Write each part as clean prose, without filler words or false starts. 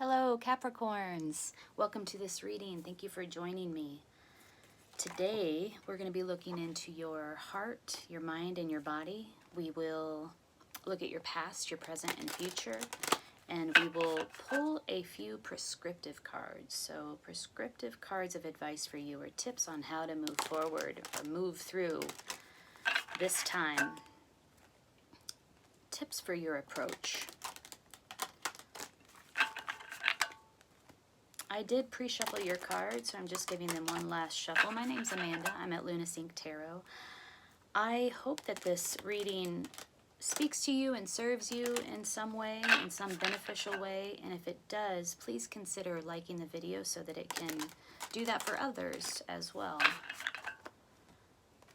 Hello, Capricorns. Welcome to this reading. Thank you for joining me. Today, we're going to be looking into your heart, your mind, and your body. We will look at your past, your present, and future, and we will pull a few prescriptive cards. So, prescriptive cards of advice for you, or tips on how to move forward or move through this time. Tips for your approach. I did pre-shuffle your cards, so I'm just giving them one last shuffle. My name's Amanda. I'm at Lunasync Tarot. I hope that this reading speaks to you and serves you in some way, in some beneficial way. And if it does, please consider liking the video so that it can do that for others as well.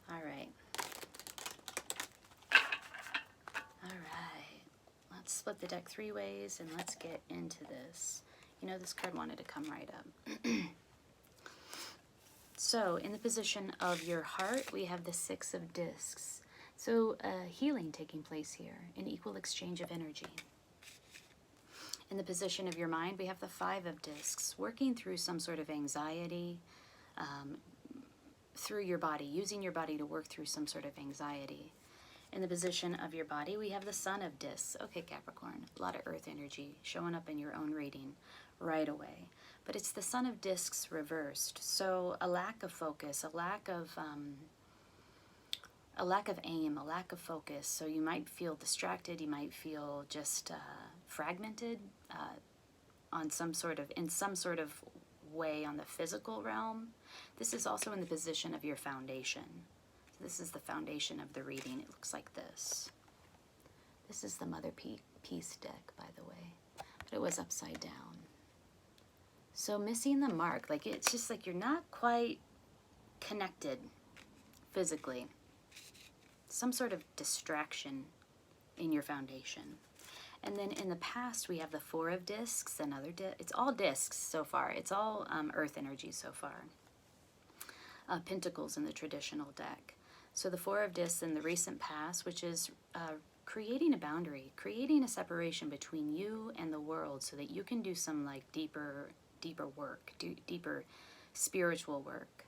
All right. All right. Let's split the deck 3 ways and let's get into this. You know, this card wanted to come right up. So, in the position of your heart, we have the 6 of discs. So, healing taking place here, an equal exchange of energy. In the position of your mind, we have the 5 of discs, working through some sort of anxiety through your body, using your body to work through some sort of anxiety. In the position of your body, we have the Sun of discs. Okay, Capricorn, a lot of earth energy showing up in your own reading right away. But it's the Sun of discs reversed. So a lack of focus, a lack of aim, a lack of focus. So you might feel distracted. You might feel just fragmented in some sort of way on the physical realm. This is also in the position of your foundation. So this is the foundation of the reading. It looks like this. This is the MotherPeace deck, by the way, but it was upside down. So missing the mark, like it's just like you're not quite connected physically. Some sort of distraction in your foundation. And then in the past, we have the 4 of discs, it's all discs so far. It's all earth energy so far. Pentacles in the traditional deck. So the 4 of discs in the recent past, which is creating a boundary, creating a separation between you and the world so that you can do some like deeper work, deeper spiritual work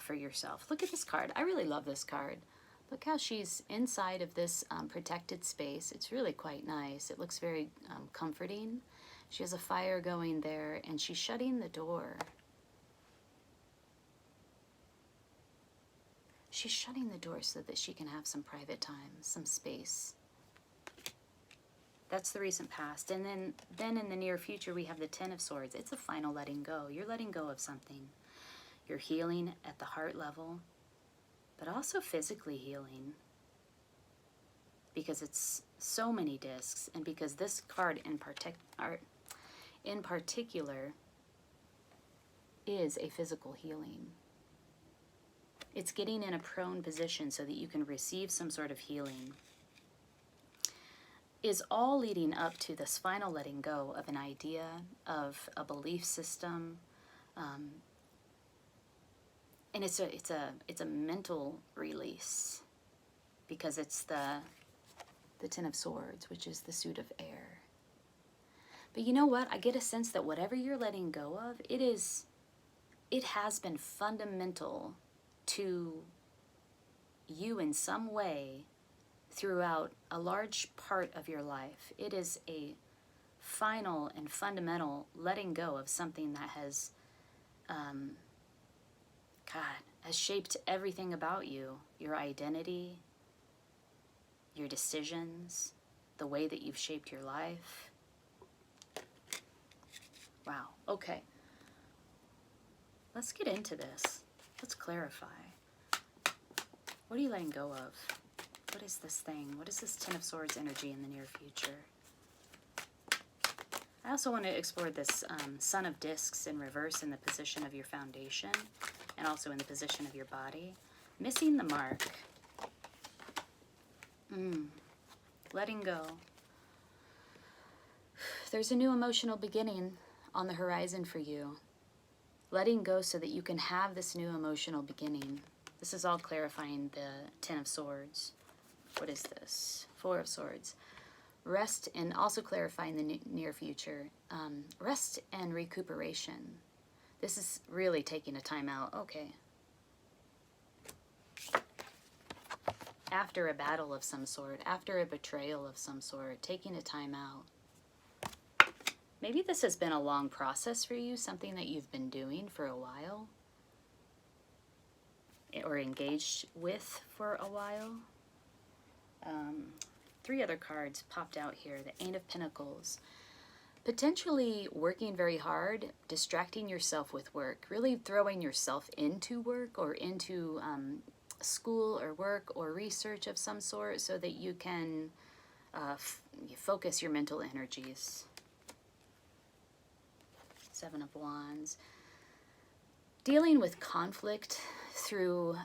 for yourself. Look at this card. I really love this card. Look how she's inside of this protected space. It's really quite nice. It looks very comforting. She has a fire going there and she's shutting the door. She's shutting the door so that she can have some private time, some space. That's the recent past. And then in the near future, we have the 10 of Swords. It's a final letting go. You're letting go of something. You're healing at the heart level, but also physically healing. Because it's so many discs, and because this card in particular is a physical healing. It's getting in a prone position so that you can receive some sort of healing. Is all leading up to this final letting go of an idea, of a belief system, and it's a mental release because it's the 10 of Swords, which is the suit of air. But you know what? I get a sense that whatever you're letting go of, it has been fundamental to you in some way throughout a large part of your life. It is a final and fundamental letting go of something that has, has shaped everything about you, your identity, your decisions, the way that you've shaped your life. Wow, okay. Let's get into this. Let's clarify. What are you letting go of? What is this thing? What is this 10 of Swords energy in the near future? I also want to explore this Sun of discs in reverse in the position of your foundation and also in the position of your body. Missing the mark. Letting go. There's a new emotional beginning on the horizon for you. Letting go so that you can have this new emotional beginning. This is all clarifying the 10 of Swords. What is this? 4 of Swords. Rest, and also clarifying the near future. Rest and recuperation. This is really taking a time out. Okay. After a battle of some sort, after a betrayal of some sort, taking a time out. Maybe this has been a long process for you, something that you've been doing for a while, or engaged with for a while. 3 other cards popped out here. The Eight of Pentacles. Potentially working very hard, distracting yourself with work, really throwing yourself into work or into school or work or research of some sort so that you can focus your mental energies. 7 of Wands. Dealing with conflict through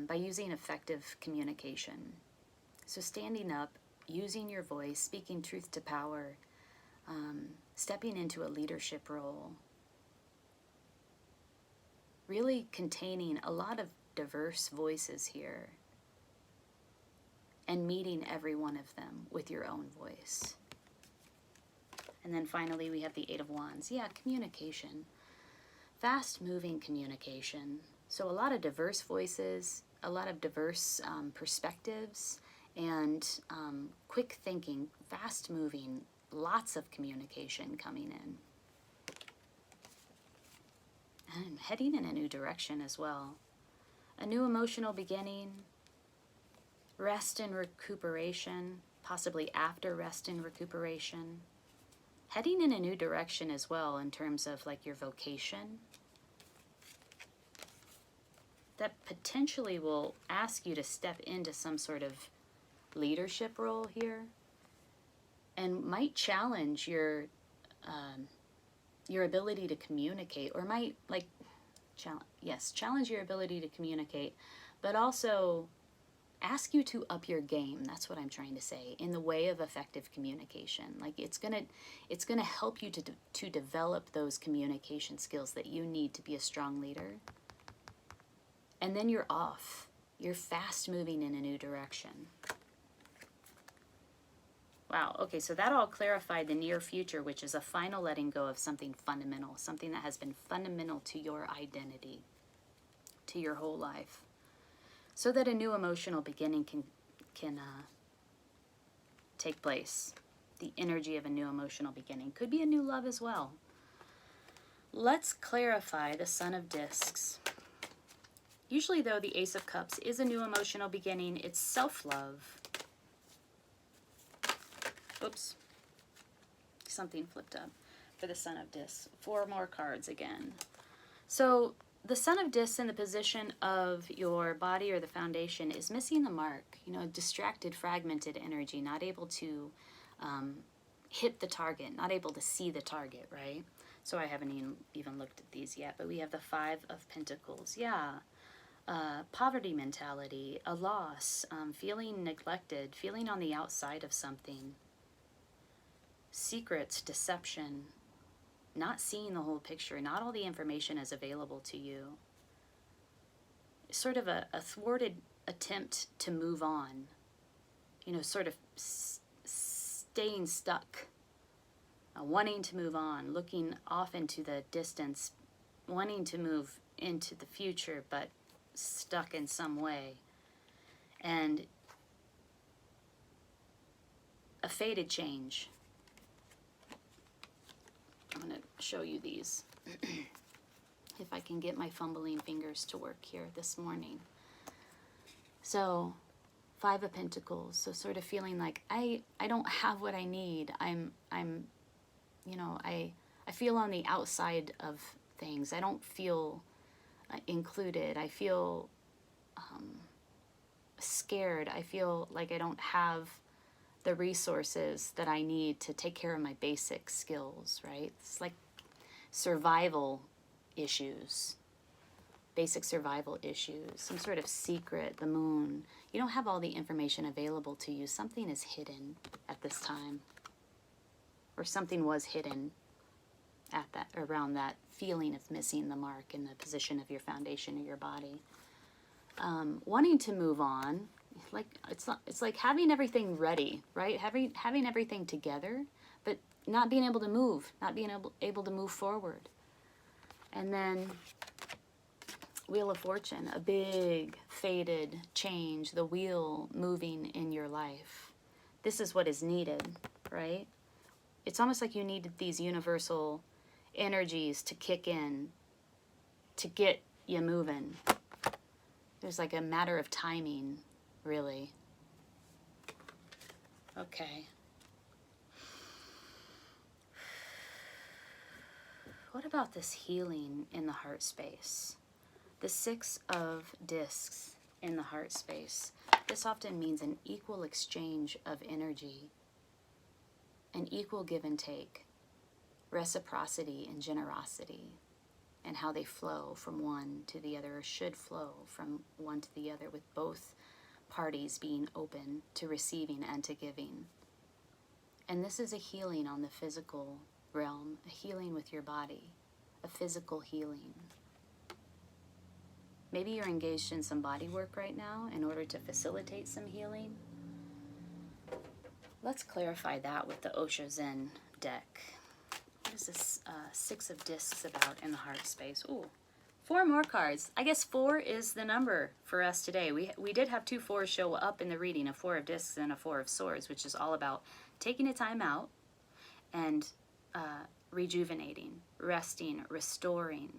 by using effective communication. So standing up, using your voice, speaking truth to power, stepping into a leadership role, really containing a lot of diverse voices here and meeting every one of them with your own voice. And then finally we have the Eight of Wands. Yeah, communication. Fast-moving communication. So a lot of diverse voices, a lot of diverse perspectives, and quick thinking, fast-moving, lots of communication coming in. And heading in a new direction as well. A new emotional beginning, rest and recuperation, possibly after rest and recuperation. Heading in a new direction as well in terms of like your vocation. That potentially will ask you to step into some sort of leadership role here, and might challenge your ability to communicate, or might challenge your ability to communicate, but also ask you to up your game. That's what I'm trying to say, in the way of effective communication. Like it's gonna help you to develop those communication skills that you need to be a strong leader. And then you're off. You're fast moving in a new direction. Wow, okay, so that all clarified the near future, which is a final letting go of something fundamental, something that has been fundamental to your identity, to your whole life, so that a new emotional beginning can take place. The energy of a new emotional beginning. Could be a new love as well. Let's clarify the Son of Discs. Usually, though, the Ace of Cups is a new emotional beginning. It's self-love. Oops. Something flipped up for the Son of Discs. 4 more cards again. So the Son of Discs in the position of your body or the foundation is missing the mark. You know, distracted, fragmented energy, not able to hit the target, not able to see the target, right? So I haven't even looked at these yet, but we have the 5 of Pentacles. Yeah. Poverty mentality, a loss, feeling neglected, feeling on the outside of something. Secrets, deception, not seeing the whole picture, not all the information is available to you. Sort of a thwarted attempt to move on, you know, sort of staying stuck, wanting to move on, looking off into the distance, wanting to move into the future, but stuck in some way. And a fated change. I'm going to show you these. If I can get my fumbling fingers to work here this morning. So, 5 of Pentacles. So sort of feeling like I don't have what I need. I'm you know, I feel on the outside of things. I don't feel included. I feel scared. I feel like I don't have the resources that I need to take care of my basic skills, right? It's like survival issues, basic survival issues, some sort of secret, the moon. You don't have all the information available to you. Something is hidden at this time, or something was hidden at that, around that feeling of missing the mark in the position of your foundation or your body. Wanting to move on, it's like having everything ready, right? Having everything together, but not being able to move, not being able to move forward. And then Wheel of Fortune, a big faded change, the wheel moving in your life. This is what is needed, right? It's almost like you needed these universal energies to kick in to get you moving. There's like a matter of timing, really. Okay. What about this healing in the heart space? The 6 of Discs in the heart space. This often means an equal exchange of energy, an equal give and take, reciprocity and generosity, and how they flow from one to the other, or should flow from one to the other, with both parties being open to receiving and to giving. And this is a healing on the physical realm, a healing with your body, a physical healing. Maybe you're engaged in some body work right now in order to facilitate some healing. Let's clarify that with the Osho Zen deck. What is this 6 of Discs about in the heart space? Ooh, 4 more cards. I guess 4 is the number for us today. We did have 2 4s show up in the reading, a 4 of Discs and a 4 of Swords, which is all about taking a time out and rejuvenating, resting, restoring.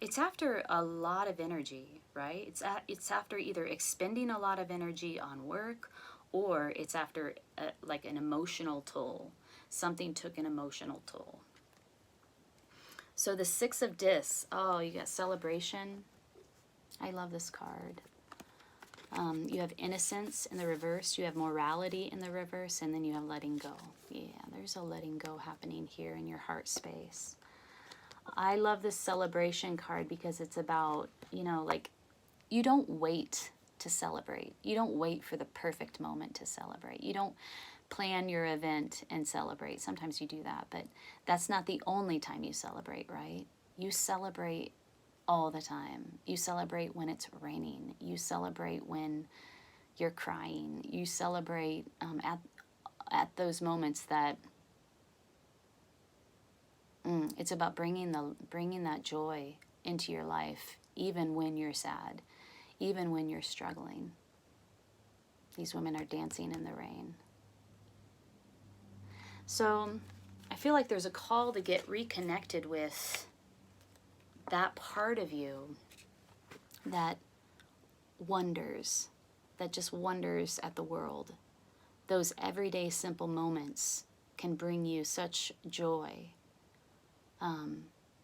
It's after a lot of energy, right? It's after either expending a lot of energy on work, or it's after like an emotional toll. Something took an emotional toll. So the 6 of Discs, oh, you got celebration. I love this card. You have innocence in the reverse, you have morality in the reverse, and then you have letting go. Yeah, there's a letting go happening here in your heart space. I love this celebration card because it's about, you know, like, you don't wait to celebrate. You don't wait for the perfect moment to celebrate. You don't plan your event and celebrate. Sometimes you do that, but that's not the only time you celebrate, right? You celebrate all the time. You celebrate when it's raining. You celebrate when you're crying. You celebrate at those moments that it's about bringing that joy into your life, even when you're sad, even when you're struggling. These women are dancing in the rain. So I feel like there's a call to get reconnected with that part of you that wonders, that just wonders at the world. Those everyday simple moments can bring you such joy.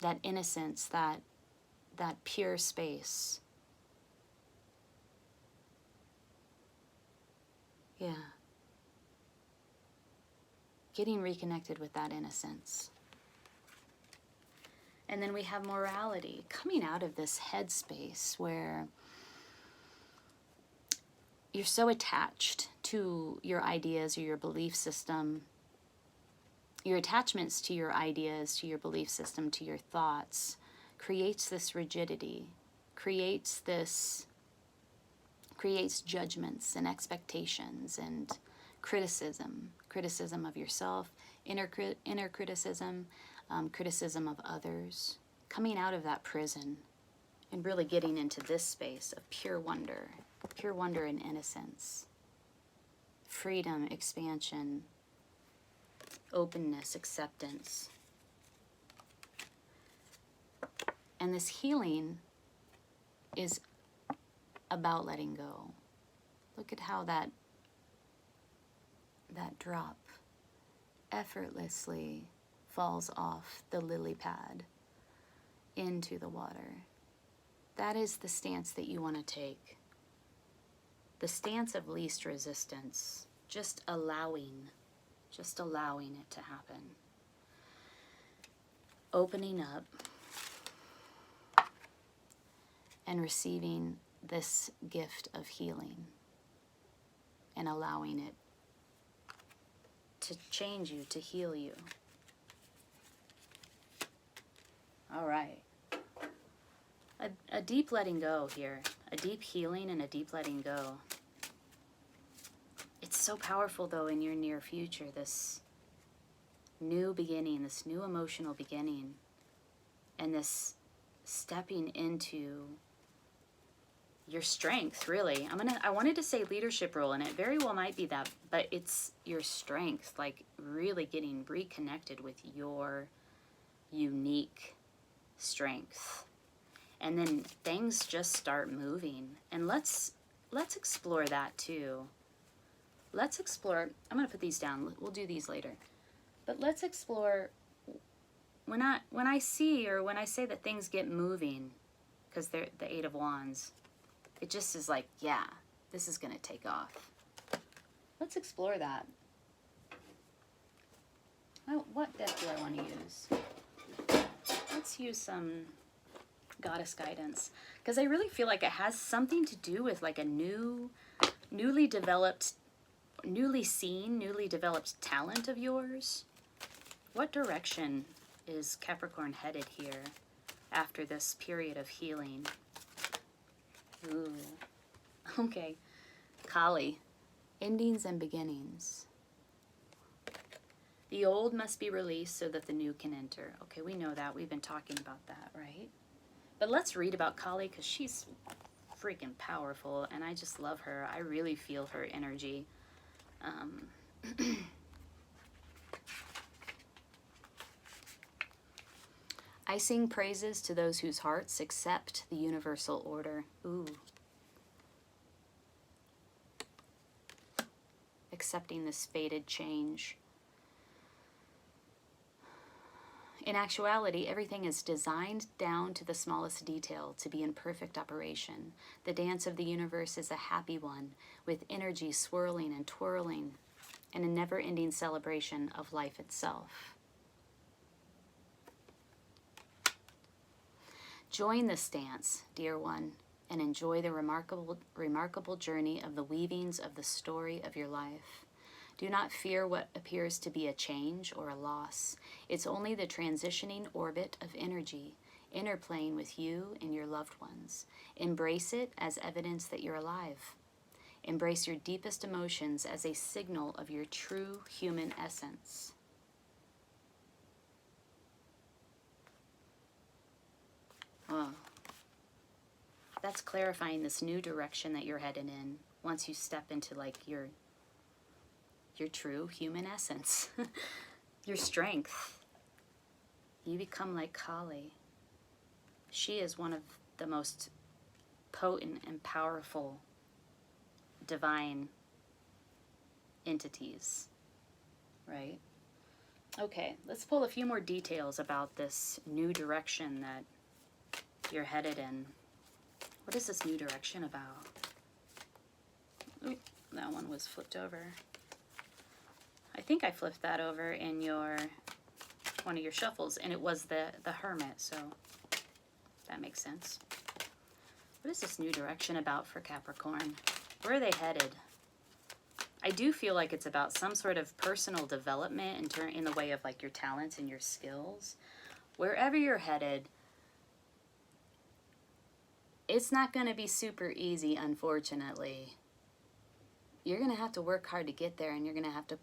That innocence, that pure space. Yeah. Getting reconnected with that innocence. And then we have morality, coming out of this headspace where you're so attached to your ideas or your belief system, your attachments to your ideas, to your belief system, to your thoughts, creates this rigidity, creates judgments and expectations and criticism of yourself, inner criticism, criticism of others, coming out of that prison and really getting into this space of pure wonder and innocence, freedom, expansion, openness, acceptance. And this healing is about letting go. Look at how that drop effortlessly falls off the lily pad into the water. That is the stance that you want to take. The stance of least resistance, just allowing it to happen. Opening up and receiving this gift of healing and allowing it to change you, to heal you. All right. A deep letting go here, A deep healing and a deep letting go. It's so powerful, though, in your near future, this new beginning, this new emotional beginning, and this stepping into your strength, really. I wanted to say leadership role, and it very well might be that, but it's your strength, like really getting reconnected with your unique strength. And then things just start moving. And let's explore that too. Let's explore, I'm going to put these down. We'll do these later. But let's explore when I see, or when I say that things get moving, because they're the Eight of Wands, it just is like, yeah, this is going to take off. Let's explore that. Oh, what deck do I want to use? Let's use some Goddess guidance, because I really feel like it has something to do with like a newly developed talent of yours. What direction is Capricorn headed here after this period of healing? Ooh. Okay. Kali. Endings and beginnings. The old must be released so that the new can enter. Okay, we know that. We've been talking about that, right? But let's read about Kali, because she's freaking powerful, and I just love her. I really feel her energy. I sing praises to those whose hearts accept the universal order. Ooh. Accepting this fated change. In actuality, everything is designed down to the smallest detail to be in perfect operation. The dance of the universe is a happy one, with energy swirling and twirling, and a never-ending celebration of life itself. Join this dance, dear one, and enjoy the remarkable journey of the weavings of the story of your life. Do not fear what appears to be a change or a loss. It's only the transitioning orbit of energy, interplaying with you and your loved ones. Embrace it as evidence that you're alive. Embrace your deepest emotions as a signal of your true human essence. Oh. That's clarifying this new direction that you're headed in once you step into like your true human essence, your strength. You become like Kali. She is one of the most potent and powerful divine entities, right? Okay, let's pull a few more details about this new direction that you're headed in. What is this new direction about? Oop, that one was flipped over. I think I flipped that over in one of your shuffles, and it was the Hermit, so that makes sense. What is this new direction about for Capricorn? Where are they headed? I do feel like it's about some sort of personal development in the way of like your talents and your skills. Wherever you're headed, it's not going to be super easy, unfortunately. You're going to have to work hard to get there, and you're going to have to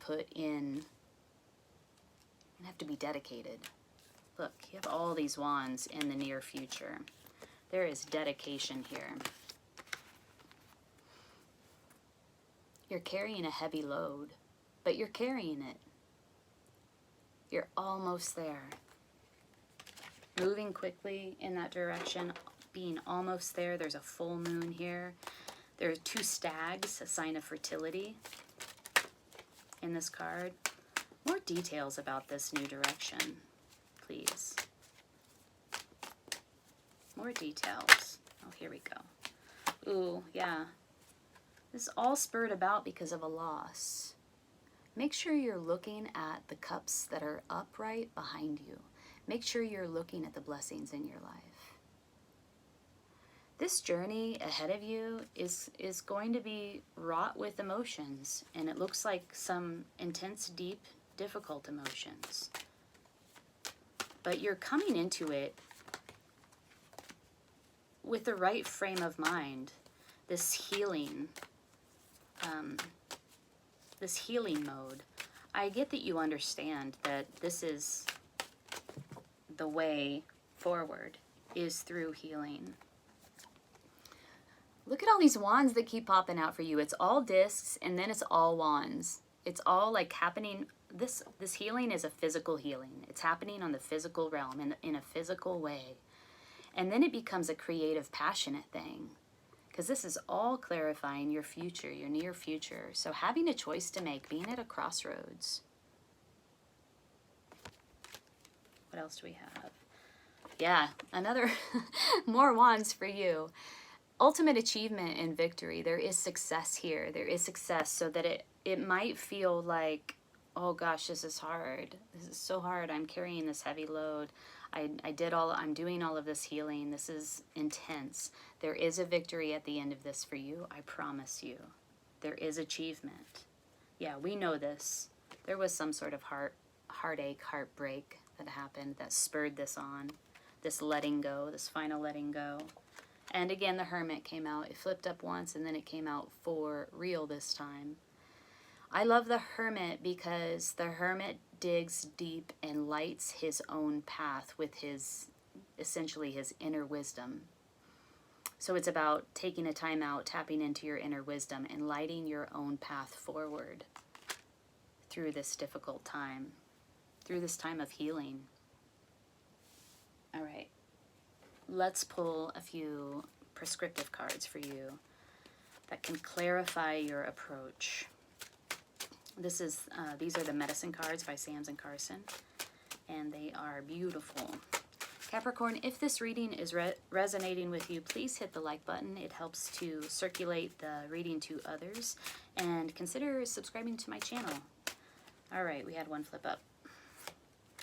be dedicated. Look, you have all these wands in the near future. There is dedication here. You're carrying a heavy load, but you're carrying it. You're almost there. Moving quickly in that direction, being almost there. There's a full moon here. There are 2 stags, a sign of fertility in this card. More details about this new direction, please. More details. Oh, here we go. Ooh, yeah. This is all spurred about because of a loss. Make sure you're looking at the cups that are upright behind you. Make sure you're looking at the blessings in your life. This journey ahead of you is going to be wrought with emotions, and it looks like some intense, deep, difficult emotions. But you're coming into it with the right frame of mind. this healing mode. I get that you understand that this is the way forward, is through healing. Look at all these wands that keep popping out for you. It's all discs, and then it's all wands. It's all like happening. This healing is a physical healing. It's happening on the physical realm in a physical way. And then it becomes a creative, passionate thing. Because this is all clarifying your future, your near future. So having a choice to make, being at a crossroads. What else do we have? Yeah, another, more wands for you. Ultimate achievement and victory. There is success here. There is success, so that it might feel like, oh gosh, this is hard. This is so hard. I'm carrying this heavy load. I'm doing all of this healing. This is intense. There is a victory at the end of this for you. I promise you. There is achievement. Yeah, we know this. There was some sort of heartache, heartbreak that happened that spurred this on. This letting go, this final letting go. And again, the Hermit came out. It flipped up once, and then it came out for real this time. I love the Hermit because the Hermit digs deep and lights his own path with essentially his inner wisdom. So it's about taking a time out, tapping into your inner wisdom, and lighting your own path forward through this difficult time, through this time of healing. All right. Let's pull a few prescriptive cards for you that can clarify your approach. These are the medicine cards by Sams and Carson, and they are beautiful. Capricorn, if this reading is resonating with you, please hit the like button. It helps to circulate the reading to others, and consider subscribing to my channel. All right, we had one flip up.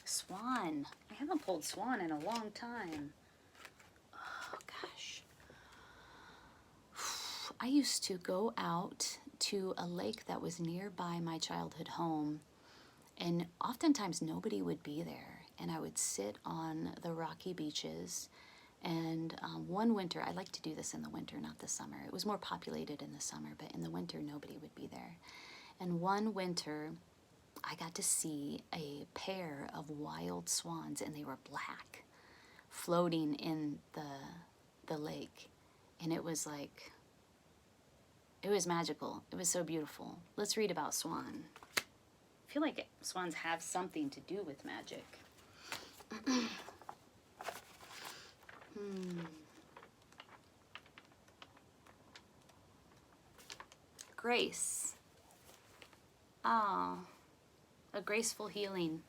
Swan. I haven't pulled Swan in a long time. Gosh, I used to go out to a lake that was nearby my childhood home, and oftentimes nobody would be there, and I would sit on the rocky beaches. And one winter, I like to do this in the winter, not the summer. It was more populated in the summer, but in the winter nobody would be there. And one winter I got to see a pair of wild swans, and they were black, floating in the lake, and it was like, it was magical. It was so beautiful. Let's read about swan. I feel like swans have something to do with magic. Grace. Ah, a graceful healing.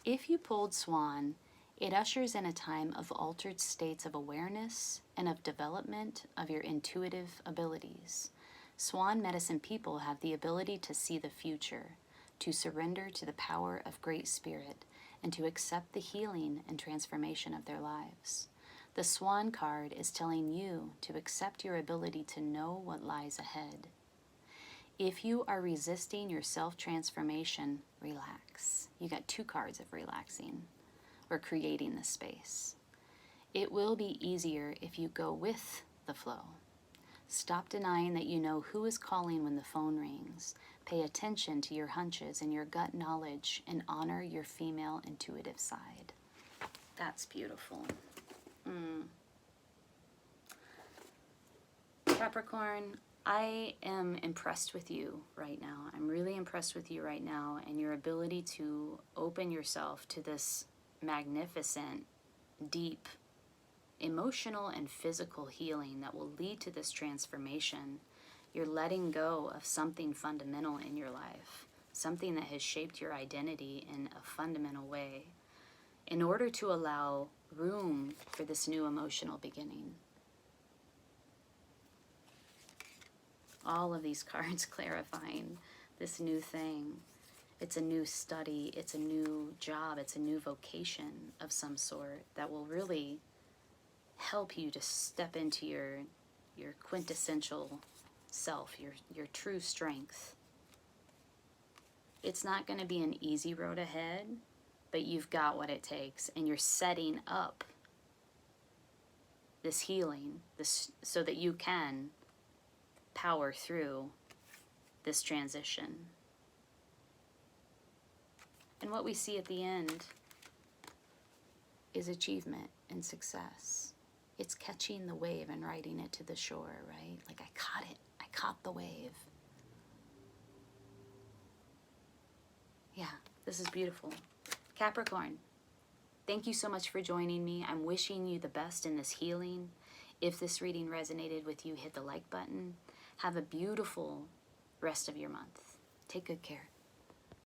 If you pulled Swan, it ushers in a time of altered states of awareness and of development of your intuitive abilities. Swan medicine people have the ability to see the future, to surrender to the power of Great Spirit, and to accept the healing and transformation of their lives. The Swan card is telling you to accept your ability to know what lies ahead. If you are resisting your self-transformation, relax. You got 2 cards of relaxing or creating the space. It will be easier if you go with the flow. Stop denying that you know who is calling when the phone rings. Pay attention to your hunches and your gut knowledge, and honor your female intuitive side. That's beautiful. Capricorn, I am impressed with you right now. I'm really impressed with you right now, and your ability to open yourself to this magnificent, deep, emotional and physical healing that will lead to this transformation. You're letting go of something fundamental in your life, something that has shaped your identity in a fundamental way, in order to allow room for this new emotional beginning. All of these cards clarifying this new thing. It's a new study, it's a new job, it's a new vocation of some sort that will really help you to step into your quintessential self, your true strength. It's not going to be an easy road ahead, but you've got what it takes, and you're setting up this healing, this, so that you can power through this transition. And what we see at the end is achievement and success. It's catching the wave and riding it to the shore, right? Like, I caught it. I caught the wave. Yeah, this is beautiful. Capricorn, thank you so much for joining me. I'm wishing you the best in this healing. If this reading resonated with you, hit the like button. Have a beautiful rest of your month. Take good care.